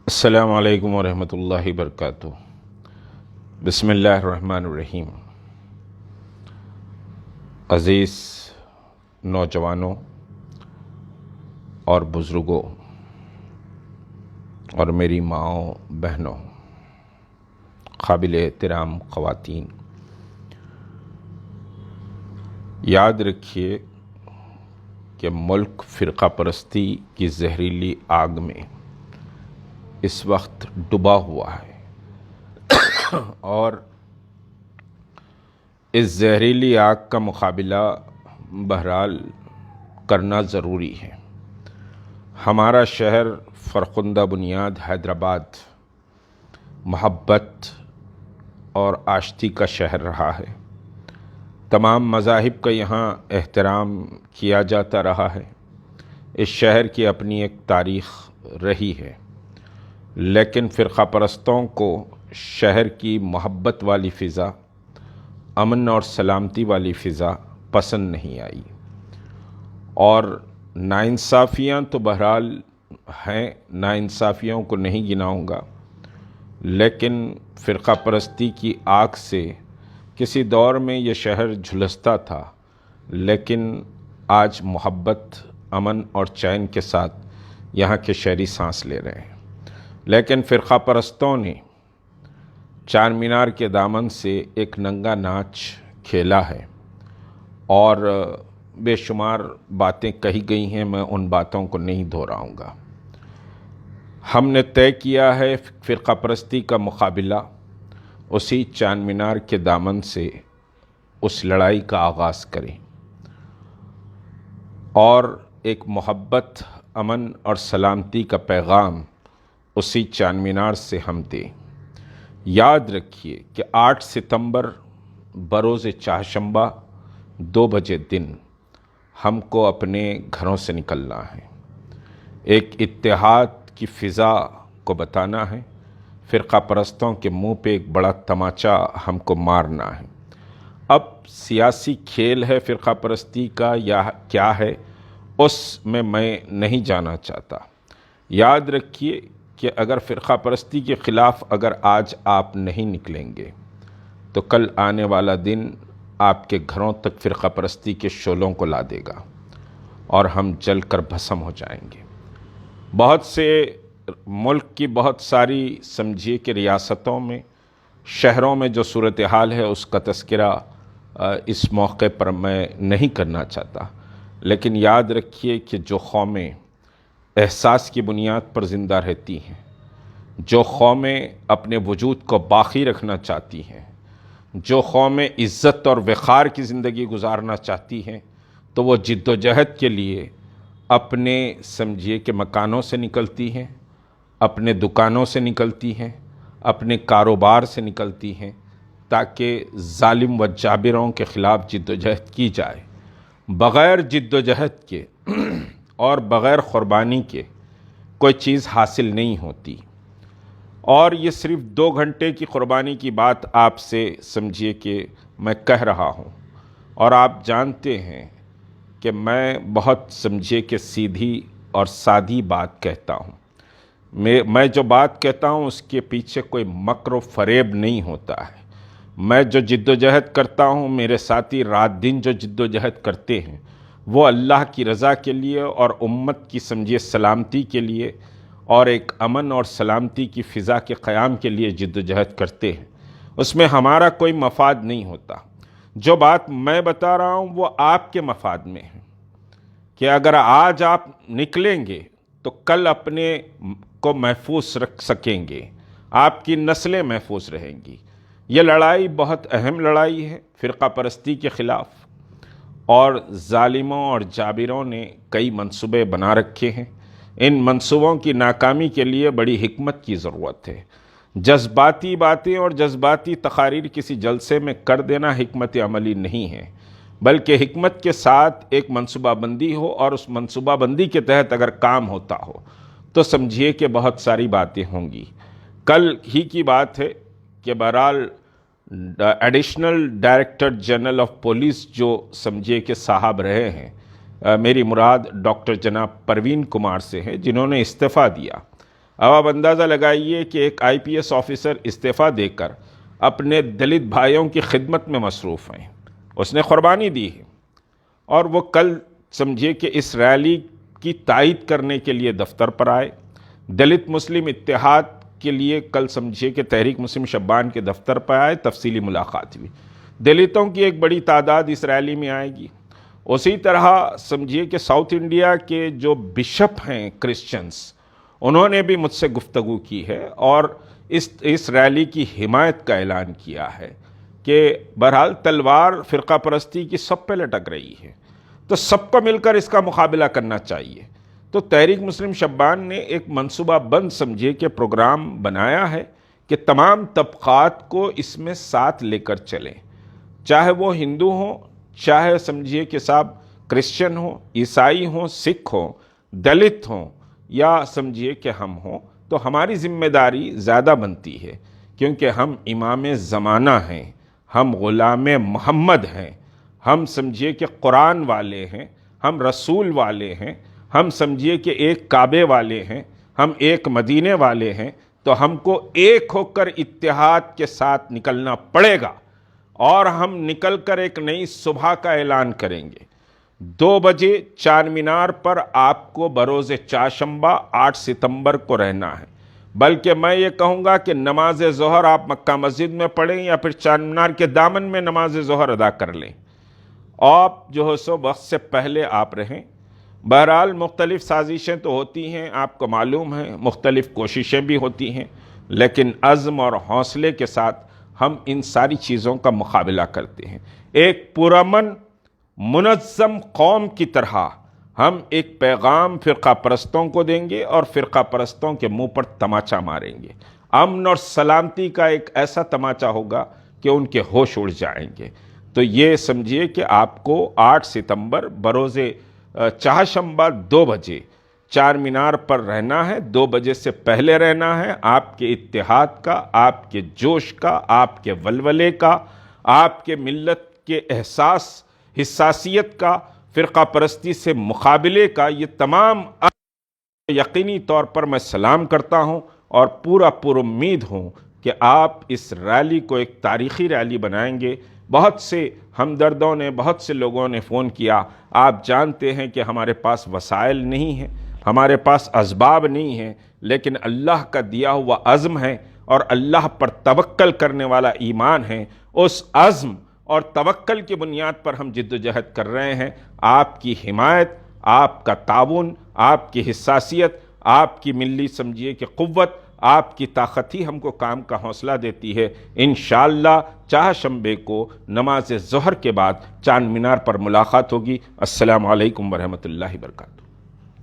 السلام علیکم ورحمۃ اللہ وبرکاتہ۔ بسم اللہ الرحمن الرحیم۔ عزیز نوجوانوں اور بزرگوں اور میری ماؤں بہنوں، قابل احترام خواتین، یاد رکھیے کہ ملک فرقہ پرستی کی زہریلی آگ میں اس وقت ڈوبا ہوا ہے اور اس زہریلی آگ کا مقابلہ بہرحال کرنا ضروری ہے۔ ہمارا شہر فرخندہ بنیاد حیدرآباد محبت اور آشتی کا شہر رہا ہے۔ تمام مذاہب کا یہاں احترام کیا جاتا رہا ہے۔ اس شہر کی اپنی ایک تاریخ رہی ہے، لیکن فرقہ پرستوں کو شہر کی محبت والی فضا، امن اور سلامتی والی فضا پسند نہیں آئی، اور ناانصافیاں تو بہرحال ہیں، ناانصافیوں کو نہیں گناؤں گا، لیکن فرقہ پرستی کی آگ سے کسی دور میں یہ شہر جھلستا تھا، لیکن آج محبت، امن اور چین کے ساتھ یہاں کے شہری سانس لے رہے ہیں۔ لیکن فرقہ پرستوں نے چار مینار کے دامن سے ایک ننگا ناچ کھیلا ہے، اور بے شمار باتیں کہی گئی ہیں، میں ان باتوں کو نہیں دہراؤں گا۔ ہم نے طے کیا ہے فرقہ پرستی کا مقابلہ اسی چار مینار کے دامن سے اس لڑائی کا آغاز کریں اور ایک محبت، امن اور سلامتی کا پیغام اسی چار مینار سے ہم دیں۔ یاد رکھیے کہ 8 ستمبر بروز چہارشنبہ 2 بجے دن ہم کو اپنے گھروں سے نکلنا ہے، ایک اتحاد کی فضا کو بتانا ہے، فرقہ پرستوں کے منہ پہ ایک بڑا تماچا ہم کو مارنا ہے۔ اب سیاسی کھیل ہے فرقہ پرستی کا یا کیا ہے، اس میں نہیں جانا چاہتا۔ یاد رکھیے کہ اگر فرقہ پرستی کے خلاف اگر آج آپ نہیں نکلیں گے تو کل آنے والا دن آپ کے گھروں تک فرقہ پرستی کے شعلوں کو لا دے گا اور ہم جل کر بھسم ہو جائیں گے۔ بہت سے ملک کی بہت ساری سمجھیے کہ ریاستوں میں، شہروں میں جو صورتحال ہے اس کا تذکرہ اس موقع پر میں نہیں کرنا چاہتا، لیکن یاد رکھیے کہ جو قومیں احساس کی بنیاد پر زندہ رہتی ہیں، جو قومیں اپنے وجود کو باقی رکھنا چاہتی ہیں، جو قومیں عزت اور وقار کی زندگی گزارنا چاہتی ہیں، تو وہ جد و جہد کے لیے اپنے سمجھیے کہ مکانوں سے نکلتی ہیں، اپنے دکانوں سے نکلتی ہیں، اپنے کاروبار سے نکلتی ہیں، تاکہ ظالم و جابروں کے خلاف جد و جہد کی جائے۔ بغیر جد و جہد کے اور بغیر قربانی کے کوئی چیز حاصل نہیں ہوتی، اور یہ صرف 2 گھنٹے کی قربانی کی بات آپ سے سمجھیے کہ میں کہہ رہا ہوں، اور آپ جانتے ہیں کہ میں بہت سمجھیے کہ سیدھی اور سادھی بات کہتا ہوں۔ میں جو بات کہتا ہوں اس کے پیچھے کوئی مکر و فریب نہیں ہوتا ہے۔ میں جو جد و جہد کرتا ہوں، میرے ساتھی رات دن جو جد و جہد کرتے ہیں، وہ اللہ کی رضا کے لیے اور امت کی سمجھیے سلامتی کے لیے اور ایک امن اور سلامتی کی فضا کے قیام کے لیے جد و جہد کرتے ہیں۔ اس میں ہمارا کوئی مفاد نہیں ہوتا۔ جو بات میں بتا رہا ہوں وہ آپ کے مفاد میں ہے، کہ اگر آج آپ نکلیں گے تو کل اپنے کو محفوظ رکھ سکیں گے، آپ کی نسلیں محفوظ رہیں گی۔ یہ لڑائی بہت اہم لڑائی ہے فرقہ پرستی کے خلاف، اور ظالموں اور جابروں نے کئی منصوبے بنا رکھے ہیں۔ ان منصوبوں کی ناکامی کے لیے بڑی حکمت کی ضرورت ہے۔ جذباتی باتیں اور جذباتی تقاریر کسی جلسے میں کر دینا حکمت عملی نہیں ہے، بلکہ حکمت کے ساتھ ایک منصوبہ بندی ہو، اور اس منصوبہ بندی کے تحت اگر کام ہوتا ہو تو سمجھیے کہ بہت ساری باتیں ہوں گی۔ کل ہی کی بات ہے کہ بہرحال additional director general of police جو سمجھیے کہ صاحب رہے ہیں، میری مراد ڈاکٹر جناب پروین کمار سے ہے، جنہوں نے استعفیٰ دیا، اب آپ اندازہ لگائیے کہ ایک IPS آفیسر استعفیٰ دے کر اپنے دلت بھائیوں کی خدمت میں مصروف ہیں، اس نے قربانی دی ہے، اور وہ کل سمجھیے کہ اس ریلی کی تائید کرنے کے لیے دفتر پر آئے۔ دلت مسلم اتحاد کے لیے کل سمجھیے کہ تحریک مسلم شبان کے دفتر پر آئے، تفصیلی ملاقات ہوئی۔ دلتوں کی ایک بڑی تعداد اس ریلی میں آئے گی۔ اسی طرح سمجھیے کہ ساؤتھ انڈیا کے جو بشپ ہیں کرسچنز، انہوں نے بھی مجھ سے گفتگو کی ہے اور اس ریلی کی حمایت کا اعلان کیا ہے کہ بہرحال تلوار فرقہ پرستی کی سب پہ لٹک رہی ہے، تو سب کو مل کر اس کا مقابلہ کرنا چاہیے۔ تو تحریک مسلم شبان نے ایک منصوبہ بند سمجھے کہ پروگرام بنایا ہے کہ تمام طبقات کو اس میں ساتھ لے کر چلیں، چاہے وہ ہندو ہوں، چاہے سمجھیے کہ صاحب کرسچن ہوں، عیسائی ہوں، سکھ ہوں، دلت ہوں، یا سمجھیے کہ ہم ہوں، تو ہماری ذمہ داری زیادہ بنتی ہے، کیونکہ ہم امام زمانہ ہیں، ہم غلام محمد ہیں، ہم سمجھیے کہ قرآن والے ہیں، ہم رسول والے ہیں، ہم سمجھیے کہ ایک کعبے والے ہیں، ہم ایک مدینے والے ہیں، تو ہم کو ایک ہو کر اتحاد کے ساتھ نکلنا پڑے گا، اور ہم نکل کر ایک نئی صبح کا اعلان کریں گے۔ 2 بجے چار مینار پر آپ کو بروز چہارشنبہ 8 ستمبر کو رہنا ہے، بلکہ میں یہ کہوں گا کہ نماز ظہر آپ مکہ مسجد میں پڑھیں یا پھر چار مینار کے دامن میں نماز ظہر ادا کر لیں، آپ جو ہے سو وقت سے پہلے آپ رہیں۔ بہرحال مختلف سازشیں تو ہوتی ہیں، آپ کو معلوم ہے، مختلف کوششیں بھی ہوتی ہیں، لیکن عزم اور حوصلے کے ساتھ ہم ان ساری چیزوں کا مقابلہ کرتے ہیں۔ ایک پرامن منظم قوم کی طرح ہم ایک پیغام فرقہ پرستوں کو دیں گے اور فرقہ پرستوں کے منہ پر تماچا ماریں گے۔ امن اور سلامتی کا ایک ایسا تماچا ہوگا کہ ان کے ہوش اڑ جائیں گے۔ تو یہ سمجھیے کہ آپ کو 8 ستمبر بروز چہارشنبہ 2 بجے چار مینار پر رہنا ہے، 2 بجے سے پہلے رہنا ہے۔ آپ کے اتحاد کا، آپ کے جوش کا، آپ کے ولولے کا، آپ کے ملت کے حساسیت کا، فرقہ پرستی سے مقابلے کا، یہ تمام یقینی طور پر میں سلام کرتا ہوں اور پورا امید ہوں کہ آپ اس ریلی کو ایک تاریخی ریلی بنائیں گے۔ بہت سے ہمدردوں نے، بہت سے لوگوں نے فون کیا، آپ جانتے ہیں کہ ہمارے پاس وسائل نہیں ہیں، ہمارے پاس اسباب نہیں ہیں، لیکن اللہ کا دیا ہوا عزم ہے اور اللہ پر توکل کرنے والا ایمان ہے۔ اس عزم اور توکل کی بنیاد پر ہم جد و جہد کر رہے ہیں۔ آپ کی حمایت، آپ کا تعاون، آپ کی حساسیت، آپ کی ملی سمجھیے کہ قوت، آپ کی طاقت ہی ہم کو کام کا حوصلہ دیتی ہے۔ انشاءاللہ چہارشنبے کو نماز ظہر کے بعد چار مینار پر ملاقات ہوگی۔ السلام علیکم ورحمۃ اللہ وبرکاتہ۔